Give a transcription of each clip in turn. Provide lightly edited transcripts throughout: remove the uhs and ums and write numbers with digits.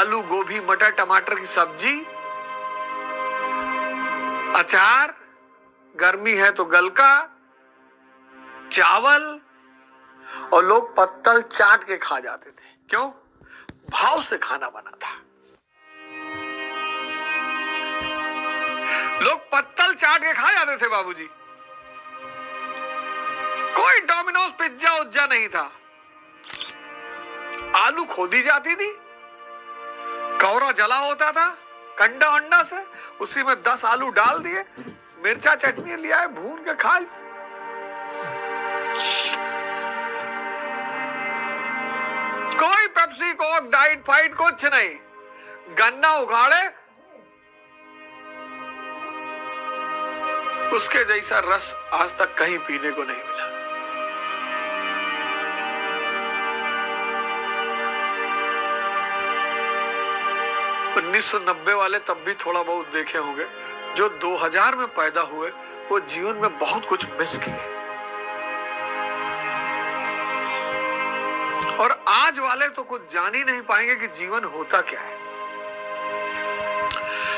आलू गोभी मटर टमाटर की सब्जी, अचार, गर्मी है तो गलका, चावल, और लोग पत्तल चाट के खा जाते थे। क्यों? भाव से खाना बना था। लोग पत्तल चाट के खा जाते थे बाबूजी। कोई डोमिनोज पिज्जा उज्जा नहीं था। आलू खोदी जाती थी, कौरा जला होता था कंडा अंडा से, उसी में 10 आलू डाल दिए, मिर्चा चटनी लिया है, भून के खा। कोई पेप्सी कोक डाइट फाइट कुछ नहीं। गन्ना उगाड़े, उसके जैसा रस आज तक कहीं पीने को नहीं मिला। उन्नीस सौ 90 वाले तब भी थोड़ा बहुत देखे होंगे। जो 2000 में पैदा हुए वो जीवन में बहुत कुछ मिस किए, और आज वाले तो कुछ जान ही नहीं पाएंगे कि जीवन होता क्या है।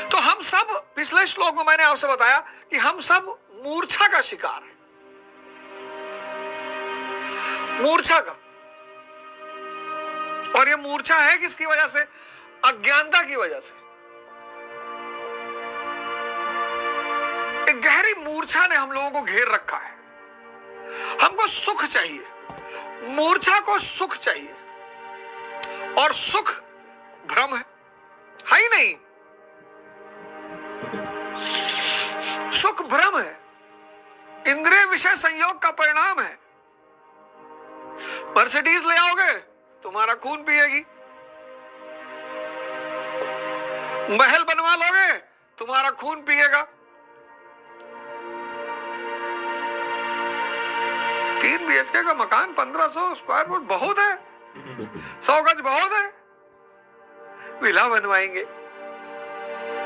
तो हम सब, पिछले श्लोक में मैंने आपसे बताया कि हम सब मूर्छा का शिकार हैं। मूर्छा का, और ये मूर्छा है किसकी वजह से? अज्ञानता की वजह से। एक गहरी मूर्छा ने हम लोगों को घेर रखा है। हमको सुख चाहिए, मूर्छा को सुख चाहिए, और सुख भ्रम है ही नहीं। सुख भ्रम है, इंद्रिय विषय संयोग का परिणाम है। मर्सिडीज ले आओगे, तुम्हारा खून पिएगी। महल बनवा लोगे, तुम्हारा खून पिएगा। 3 BHK का मकान 1500 स्क्वायर फुट बहुत है, 100 गज बहुत है। विला बनवाएंगे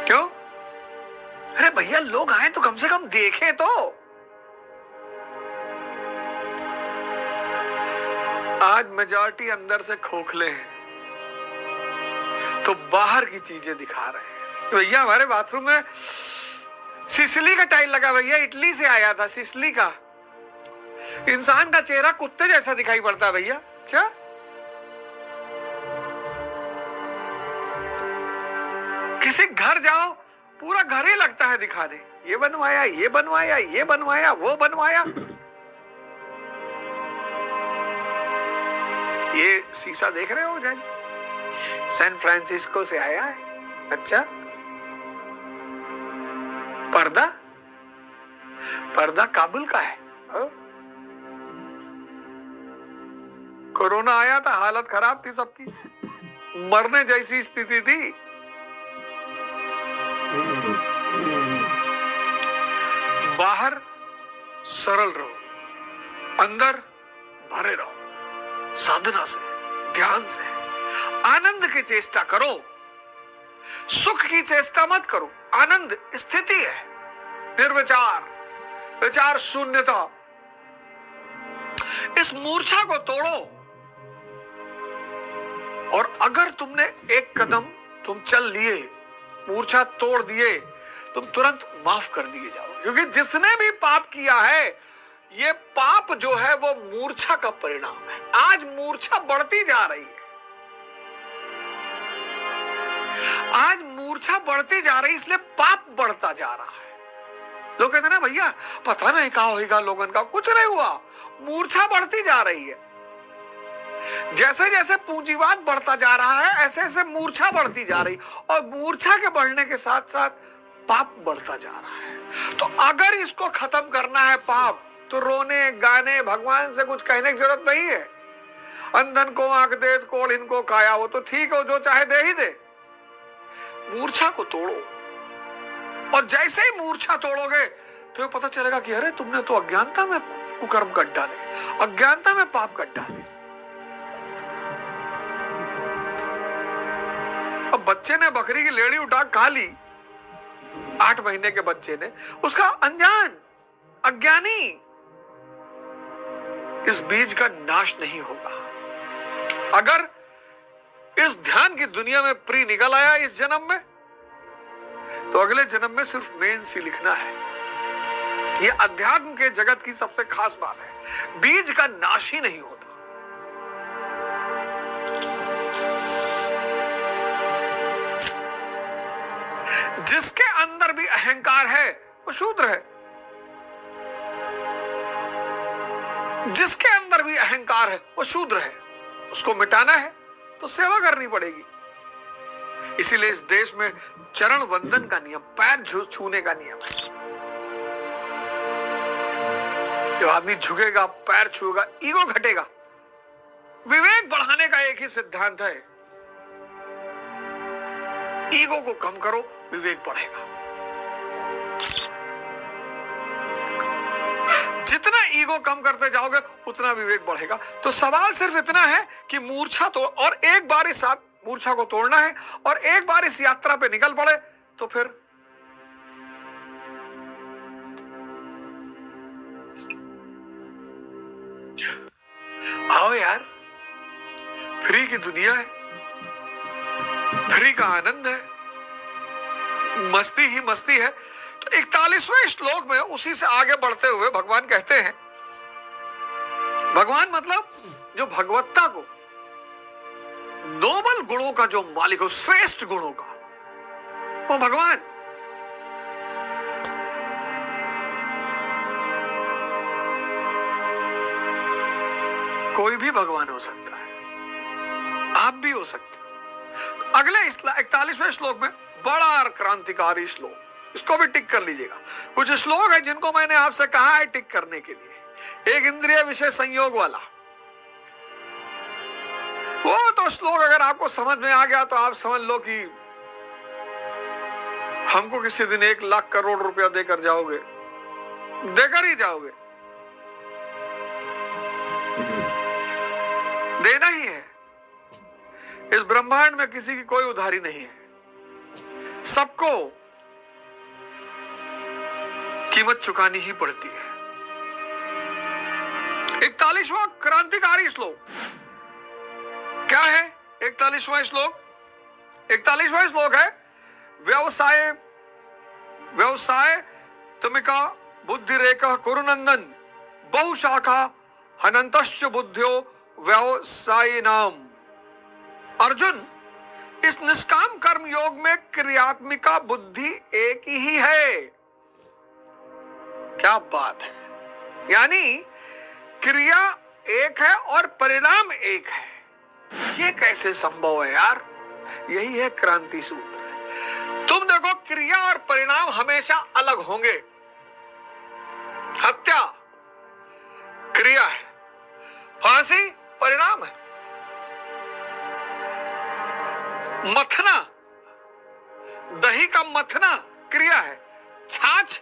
क्यों? अरे भैया, लोग आए तो कम से कम देखें तो। आज मेजॉरिटी अंदर से खोखले हैं, तो बाहर की चीजें दिखा रहे हैं। भैया हमारे बाथरूम में सिसली का टाइल लगा, भैया इटली से आया था सिसली का। इंसान का चेहरा कुत्ते जैसा दिखाई पड़ता है भैया। अच्छा, किसी घर जाओ, पूरा घर ही लगता है दिखाने, ये बनवाया, ये बनवाया, ये बनवाया, वो बनवाया। ये शीशा देख रहे हो जान, सैन फ्रांसिस्को से आया है। अच्छा, पर्दा, पर्दा काबुल का है। कोरोना आया था, हालत खराब थी सबकी, मरने जैसी स्थिति थी। बाहर सरल रहो, अंदर भरे रहो। साधना से, ध्यान से, आनंद की चेष्टा करो। सुख की चेष्टा मत करो। आनंद स्थिति है, निर्विचार, विचार शून्यता। इस मूर्छा को तोड़ो, और अगर तुमने एक कदम तुम चल लिए, मूर्छा तोड़ दिए, तुम तुरंत माफ कर दिए जाओ। क्योंकि जिसने भी पाप किया है, ये पाप जो है वो मूर्छा का परिणाम है। आज मूर्छा बढ़ती जा रही है, आज मूर्छा बढ़ती जा रही है, इसलिए पाप बढ़ता जा रहा है। लोग कहते हैं ना भैया पता नहीं क्या होगा लोगन का, कुछ नहीं हुआ, मूर्छा बढ़ती जा रही है। जैसे जैसे पूंजीवाद बढ़ता जा रहा है, ऐसे ऐसे मूर्छा बढ़ती जा रही, और मूर्छा के बढ़ने के साथ साथ पाप बढ़ता जा रहा है। तो अगर इसको खत्म करना है पाप, तो रोने गाने भगवान से कुछ कहने की जरूरत नहीं है। अंधन को आंख दे, कोढ़ इनको खाया, वो तो ठीक है, जो चाहे दे ही दे। मूर्छा को तोड़ो, और जैसे ही मूर्छा तोड़ोगे तो पता चलेगा कि अरे तुमने तो अज्ञानता में कुकर्म कर डाले, अज्ञानता में पाप कर डाले। अब बच्चे ने बकरी की लेड़ी उठा खा ली, 8 महीने के बच्चे ने, उसका अनजान, अज्ञानी, इस बीज का नाश नहीं होगा। अगर इस ध्यान की दुनिया में प्री निकल आया इस जन्म में, तो अगले जन्म में सिर्फ मेन सी लिखना है। ये अध्यात्म के जगत की सबसे खास बात है, बीज का नाश ही नहीं होता। जिसके अंदर भी अहंकार है वो शूद्र है। जिसके अंदर भी अहंकार है वो शूद्र है। उसको मिटाना है तो सेवा करनी पड़ेगी। इसीलिए इस देश में चरण वंदन का नियम, पैर छूने का नियम है। जब आदमी झुकेगा, पैर छुएगा, ईगो घटेगा। विवेक बढ़ाने का एक ही सिद्धांत है, ईगो को कम करो, विवेक बढ़ेगा। जितना ईगो कम करते जाओगे उतना विवेक बढ़ेगा। तो सवाल सिर्फ इतना है कि मूर्छा तो, और एक बार इस मूर्छा को तोड़ना है और एक बार इस यात्रा पे निकल पड़े तो फिर आओ यार, फ्री की दुनिया है, फ्री का आनंद है, मस्ती ही मस्ती है। तो 41वें श्लोक में उसी से आगे बढ़ते हुए भगवान कहते हैं, भगवान मतलब जो भगवत्ता को, नोबल गुणों का जो मालिक हो, श्रेष्ठ गुणों का, वो भगवान। कोई भी भगवान हो सकता है, आप भी हो सकते हो। तो अगले 41वें श्लोक में बड़ा क्रांतिकारी श्लोक, इसको भी टिक कर लीजिएगा। कुछ श्लोक है जिनको मैंने आपसे कहा है टिक करने के लिए। एक इंद्रिय विषय संयोग वाला, वो तो श्लोक अगर आपको समझ में आ गया तो आप समझ लो कि हमको किसी दिन 1 लाख करोड़ रुपया देकर जाओगे, देकर ही जाओगे, देना ही है। इस ब्रह्मांड में किसी की कोई उधारी नहीं है, सबको कीमत चुकानी ही पड़ती है। 41वां क्रांतिकारी श्लोक क्या है? 41वां श्लोक, 41वां श्लोक है, व्यवसाय तुमिका बुद्धि रेखा कुरुनंदन बहुशाखा हनंतश्च बुद्धियो व्यवसायी नाम। अर्जुन, इस निष्काम कर्म योग में क्रियात्मिका बुद्धि एक ही है। क्या बात है! यानी क्रिया एक है और परिणाम एक है। ये कैसे संभव है यार? यही है क्रांति सूत्र। तुम देखो, क्रिया और परिणाम हमेशा अलग होंगे। हत्या क्रिया है, फांसी परिणाम है, मथना, दही का मथना क्रिया है, छाछ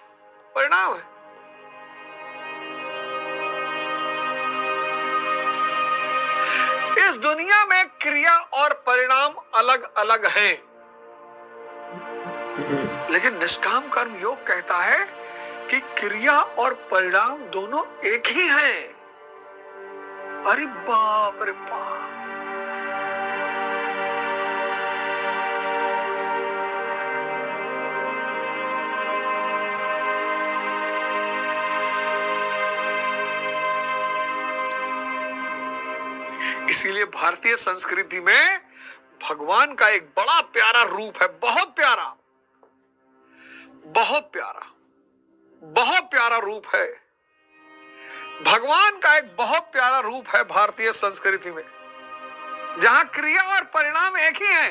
परिणाम है। इस दुनिया में क्रिया और परिणाम अलग अलग हैं, लेकिन निष्काम कर्म योग कहता है कि क्रिया और परिणाम दोनों एक ही हैं। अरे बाप रे बाप! इसीलिए भारतीय संस्कृति में भगवान का एक बड़ा प्यारा रूप है, बहुत प्यारा, बहुत प्यारा, बहुत प्यारा रूप है। भगवान का एक बहुत प्यारा रूप है भारतीय संस्कृति में, जहां क्रिया और परिणाम एक ही है।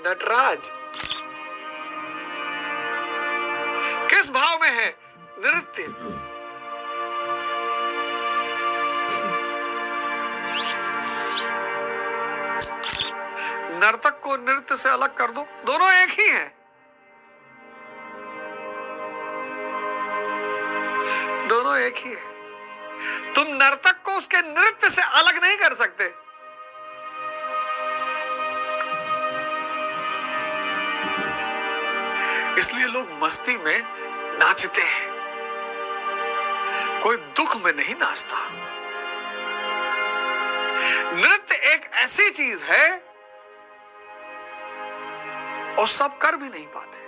नटराज किस भाव में है? नृत्य। नर्तक को नृत्य से अलग कर दो, दोनों एक ही हैं, दोनों एक ही है। तुम नर्तक को उसके नृत्य से अलग नहीं कर सकते। इसलिए लोग मस्ती में नाचते हैं, कोई दुख में नहीं नाचता। नृत्य एक ऐसी चीज है और सब कर भी नहीं पाते।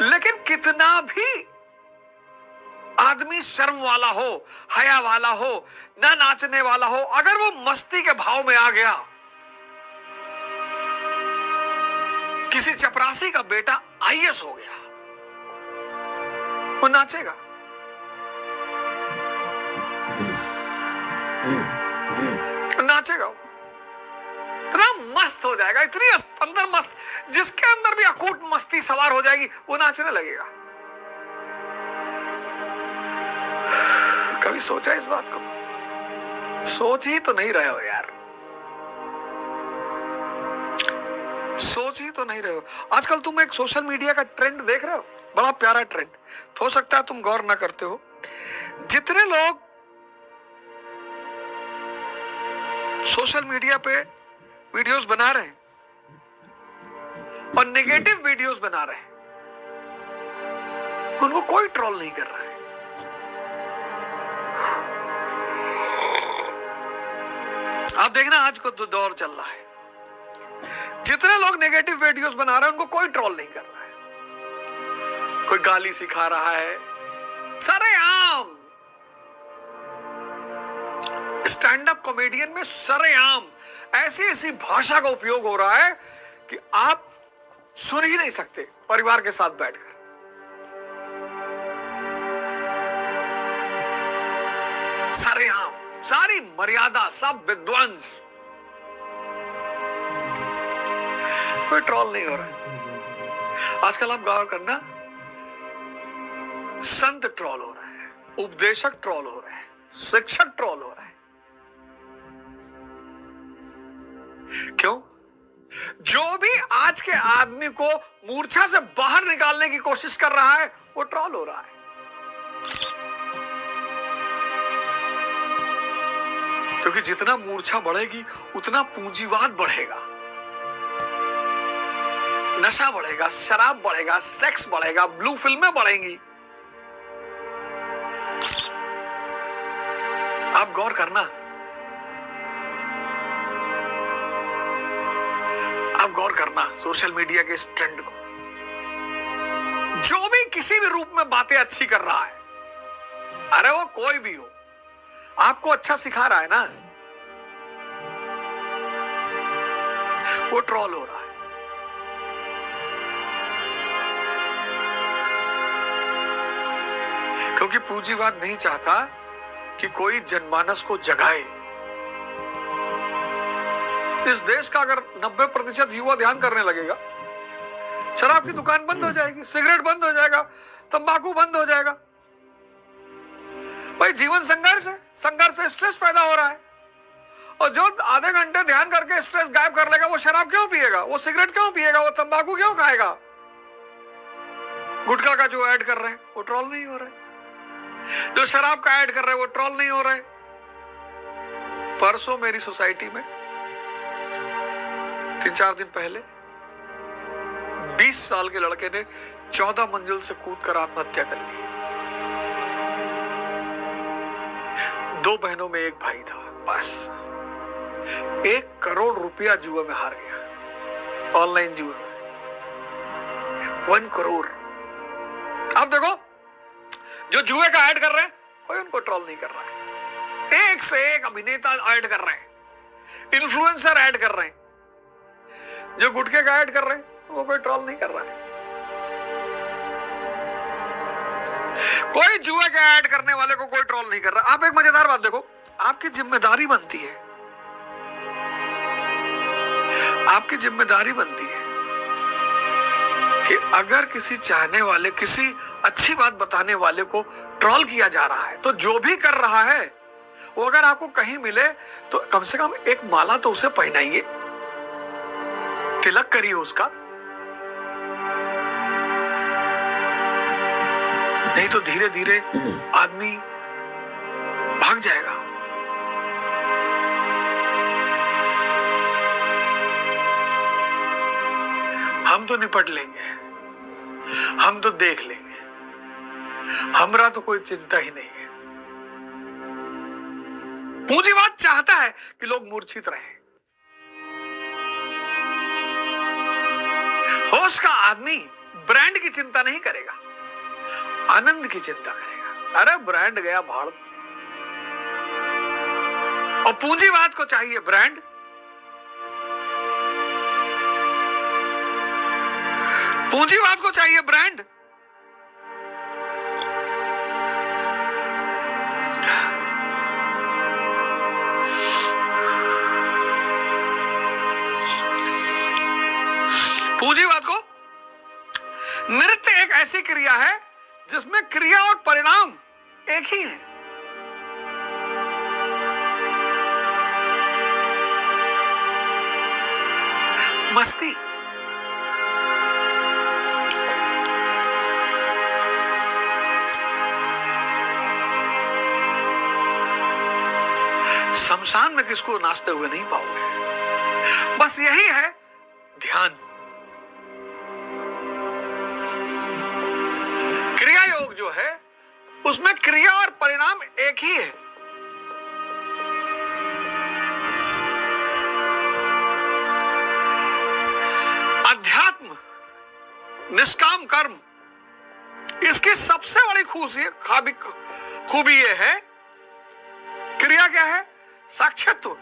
लेकिन कितना भी आदमी शर्म वाला हो, हया वाला हो, ना नाचने वाला हो, अगर वो मस्ती के भाव में आ गया, किसी चपरासी का बेटा आईएएस हो गया, वो नाचेगा। नाचेगा, इतना मस्त हो जाएगा, इतनी अंदर मस्त, जिसके अंदर भी अकूट मस्ती सवार हो जाएगी, वो नाचने लगेगा। कभी सोचा इस बात को? सोच ही तो नहीं रहे हो यार, सोच ही तो नहीं रहे हो। आजकल तुम एक सोशल मीडिया का ट्रेंड देख रहे हो, बड़ा प्यारा ट्रेंड, हो सकता है तुम गौर ना करते हो। जितने लोग सोशल मीडिया पे वीडियोस बना रहे हैं और नेगेटिव वीडियोस बना रहे हैं, उनको कोई ट्रोल नहीं कर रहा है। आप देखना आज को तो दौर चल रहा है, जितने लोग नेगेटिव वीडियोस बना रहे हैं उनको कोई ट्रोल नहीं कर रहा है, कोई गाली सिखा रहा है। सरेआम स्टैंड अप कॉमेडियन में सरेआम ऐसी ऐसी भाषा का उपयोग हो रहा है कि आप सुन ही नहीं सकते परिवार के साथ बैठकर। सरेआम, सारी मर्यादा, सब विध्वंस, कोई ट्रोल नहीं हो रहा है। आजकल आप गौर करना, संत ट्रोल हो रहे हैं, उपदेशक ट्रोल हो रहे हैं, शिक्षक ट्रोल हो रहे हैं। क्यों? जो भी आज के आदमी को मूर्छा से बाहर निकालने की कोशिश कर रहा है, वो ट्रोल हो रहा है। क्योंकि जितना मूर्छा बढ़ेगी उतना पूंजीवाद बढ़ेगा, नशा बढ़ेगा, शराब बढ़ेगा, सेक्स बढ़ेगा, ब्लू फिल्में बढ़ेंगी। आप गौर करना, आप गौर करना सोशल मीडिया के इस ट्रेंड को। जो भी किसी भी रूप में बातें अच्छी कर रहा है, अरे वो कोई भी हो, आपको अच्छा सिखा रहा है ना, वो ट्रोल हो रहा है। क्योंकि पूंजीवाद नहीं चाहता कि कोई जनमानस को जगाए। इस देश का अगर 90% युवा ध्यान करने लगेगा, शराब की दुकान बंद हो जाएगी, सिगरेट बंद हो जाएगा, तंबाकू बंद हो जाएगा। भाई जीवन संघर्ष है, संघर्ष से स्ट्रेस पैदा हो रहा है, और जो आधे घंटे ध्यान करके स्ट्रेस गायब कर लेगा, वो शराब क्यों पिएगा, वो सिगरेट क्यों पिएगा, वो तंबाकू क्यों खाएगा? गुटखा का जो ऐड कर रहे हैं वो ट्रोल नहीं हो रहा है, जो शराब का ऐड कर रहे हैं वो ट्रोल नहीं हो रहे। परसों मेरी सोसाइटी में 3-4 दिन पहले 20 साल के लड़के ने 14 मंजिल से कूदकर आत्महत्या कर ली। 2 बहनों में एक भाई था, बस 1 करोड़ रुपया जुए में हार गया, ऑनलाइन जुए में 1 करोड़। आप देखो, जो जुए का ऐड कर रहे हैं कोई उनको ट्रोल नहीं कर रहा है, एक से एक अभिनेता ऐड कर रहे हैं, इन्फ्लुएंसर ऐड कर रहे हैं। जो गुटखे का ऐड कर रहे हैं वो कोई ट्रोल नहीं कर रहा है। कोई जुए का ऐड करने वाले को कोई ट्रोल नहीं कर रहा। आप एक मजेदार बात देखो, आपकी जिम्मेदारी बनती है, आपकी जिम्मेदारी बनती है कि अगर किसी चाहने वाले, किसी अच्छी बात बताने वाले को ट्रोल किया जा रहा है, तो जो भी कर रहा है वो अगर आपको कहीं मिले तो कम से कम एक माला तो उसे पहनाइए, तिलक करिए उसका, नहीं तो धीरे धीरे आदमी भाग जाएगा। हम तो निपट लेंगे, हम तो देख लेंगे, हमरा तो कोई चिंता ही नहीं है। पूंजीवाद चाहता है कि लोग मूर्छित रहें, होश का आदमी ब्रांड की चिंता नहीं करेगा, आनंद की चिंता करेगा। अरे ब्रांड गया भाड़, और पूंजीवाद को चाहिए ब्रांड। पूंजीवाद को चाहिए ब्रांड। पूंजीवाद को, नृत्य एक ऐसी क्रिया है जिसमें क्रिया और परिणाम एक ही है। मस्ती, शमशान में किसको नाचते हुए नहीं पाओगे। बस यही है ध्यान। क्रिया योग जो है उसमें क्रिया और परिणाम एक ही है। अध्यात्म, निष्काम कर्म, इसकी सबसे बड़ी खूबी यह है, क्रिया क्या है? साक्षात्व।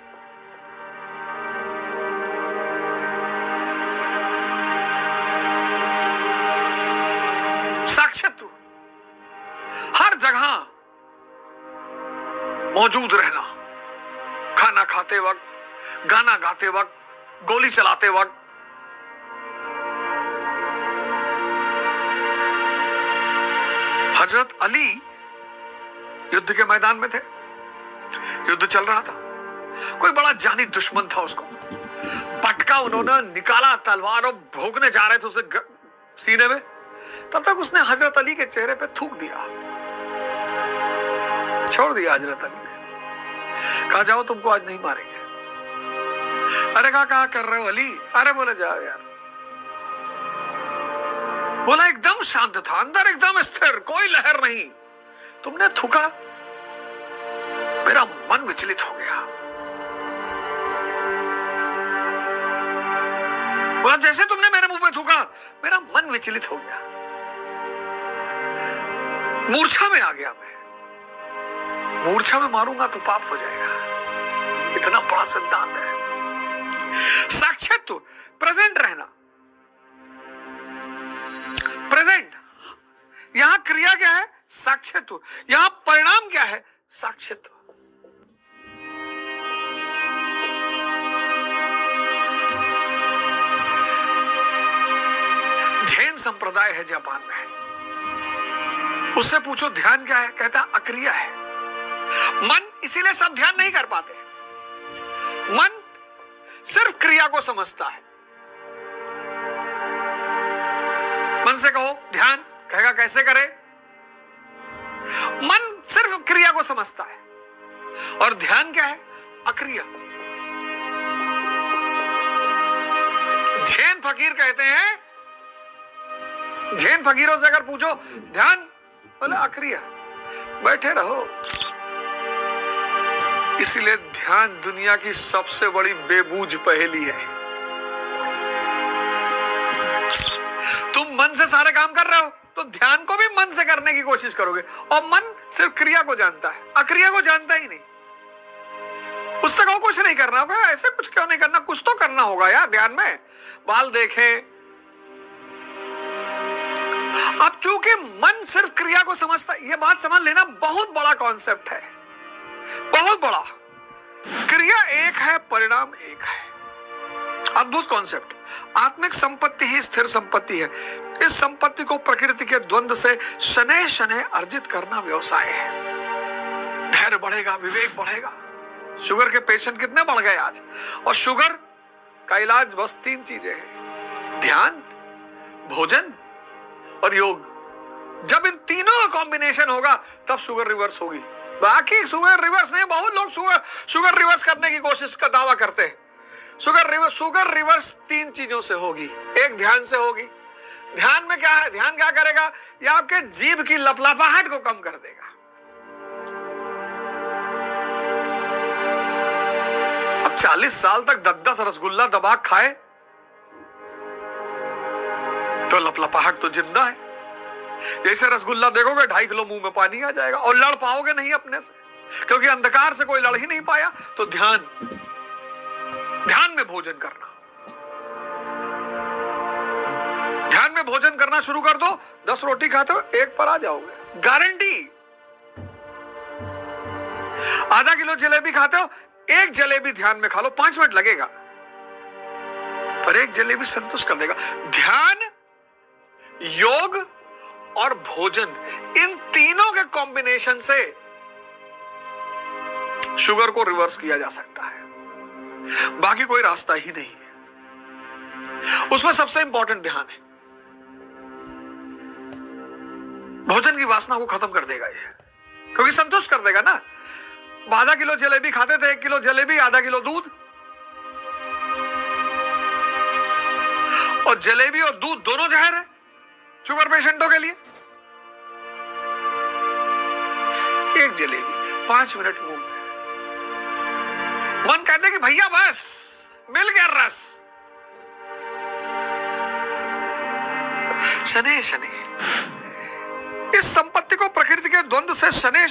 साक्षात्व, हर जगह मौजूद रहना, खाना खाते वक्त, गाना गाते वक्त, गोली चलाते वक्त। हजरत अली युद्ध के मैदान में थे, युद्ध चल रहा था, कोई बड़ा जानी दुश्मन था, उसको पटका उन्होंने, निकाला तलवार और भोगने जा रहे थे उसे सीने में, तब तक उसने हजरत अली के चेहरे पे थूक दिया, छोड़ दिया हजरत अली ने। कहा जाओ तुमको आज नहीं मारेंगे। अरे कहा कर रहे हो अली? अरे बोले जाओ यार। बोला एकदम शांत था, अंदर एकदम स्थिर, कोई लहर नहीं। तुमने थूका, मेरा मन विचलित हो गया। बोला जैसे तुमने मेरे मुंह पे थूका, मेरा मन विचलित हो गया, मूर्छा में आ गया मैं। मूर्छा में मारूंगा तो पाप हो जाएगा। इतना बड़ा सिद्धांत है। साक्षात्व, प्रेजेंट रहना। प्रेजेंट, यहां क्रिया क्या है? साक्षात्व। यहां परिणाम क्या है? साक्षात्व। जैन संप्रदाय है जापान में, उससे पूछो ध्यान क्या है, कहता अक्रिया है। मन, इसीलिए सब ध्यान नहीं कर पाते। मन सिर्फ क्रिया को समझता है। मन से कहो ध्यान, कहेगा कैसे करे। मन सिर्फ क्रिया को समझता है, और ध्यान क्या है? अक्रिया। जैन फकीर कहते हैं, जैन फकीरों से अगर पूछो ध्यान, बोले अक्रिया, बैठे रहो। इसलिए ध्यान दुनिया की सबसे बड़ी बेबूझ पहेली है। तुम मन से सारे काम कर रहे हो, तो ध्यान को भी मन से करने की कोशिश करोगे, और मन सिर्फ क्रिया को जानता है, अक्रिया को जानता ही नहीं। उससे कहो कुछ नहीं करना होगा, ऐसे कुछ क्यों नहीं करना, कुछ तो करना होगा यार ध्यान में। बाल देखें। अब चूंकि मन सिर्फ क्रिया को समझता, यह बात समझ लेना बहुत बड़ा कॉन्सेप्ट है, बहुत बड़ा। क्रिया एक है, परिणाम एक है। अद्भुत कॉन्सेप्ट। आत्मिक संपत्ति ही स्थिर संपत्ति है। इस संपत्ति को प्रकृति के द्वंद्व से शनैः शनैः अर्जित करना व्यवसाय है। धैर्य बढ़ेगा, विवेक बढ़ेगा। शुगर के पेशेंट कितने बढ़ गए आज, और शुगर का इलाज बस 3 चीजें हैं: ध्यान, भोजन और योग। जब इन तीनों का कॉम्बिनेशन होगा तब शुगर रिवर्स होगी। बाकी शुगर रिवर्स नहीं। बहुत लोग शुगर रिवर्स करने की कोशिश का दावा करते हैं। शुगर रिवर्स 3 चीजों से होगी। एक ध्यान से होगी। ध्यान में क्या है? ध्यान क्या करेगा? यह आपके जीभ की लपलपाहट को कम कर देगा। अब 40 साल तक 10-10 रसगुल्ला दबा खाए, तो लपलपाहट तो जिंदा है। जैसे रसगुल्ला देखोगे 2.5 किलो मुंह में पानी आ जाएगा, और लड़ पाओगे नहीं अपने से, क्योंकि अंधकार से कोई लड़ ही नहीं पाया। तो ध्यान में भोजन करना, ध्यान में भोजन करना शुरू कर दो। 10 रोटी खाते हो 1 पर आ जाओगे, गारंटी। आधा किलो जलेबी खाते हो, 1 जलेबी ध्यान में खा लो, 5 मिनट लगेगा, पर 1 जलेबी संतुष्ट कर देगा। ध्यान, योग और भोजन, इन तीनों के कॉम्बिनेशन से शुगर को रिवर्स किया जा सकता है, बाकी कोई रास्ता ही नहीं है। उसमें सबसे इंपॉर्टेंट ध्यान है। भोजन की वासना को खत्म कर देगा ये, क्योंकि संतुष्ट कर देगा ना। आधा किलो जलेबी खाते थे, 1 किलो जलेबी, आधा किलो दूध, और जलेबी और दूध दोनों जहर है शुगर पेशेंटों के लिए। 1 जलेबी 5 मिनट मुंह में, मन कहते कि भैया बस मिल गया रस। शनै शनै, इस संपत्ति को प्रकृति के द्वंद्व से शनै शनै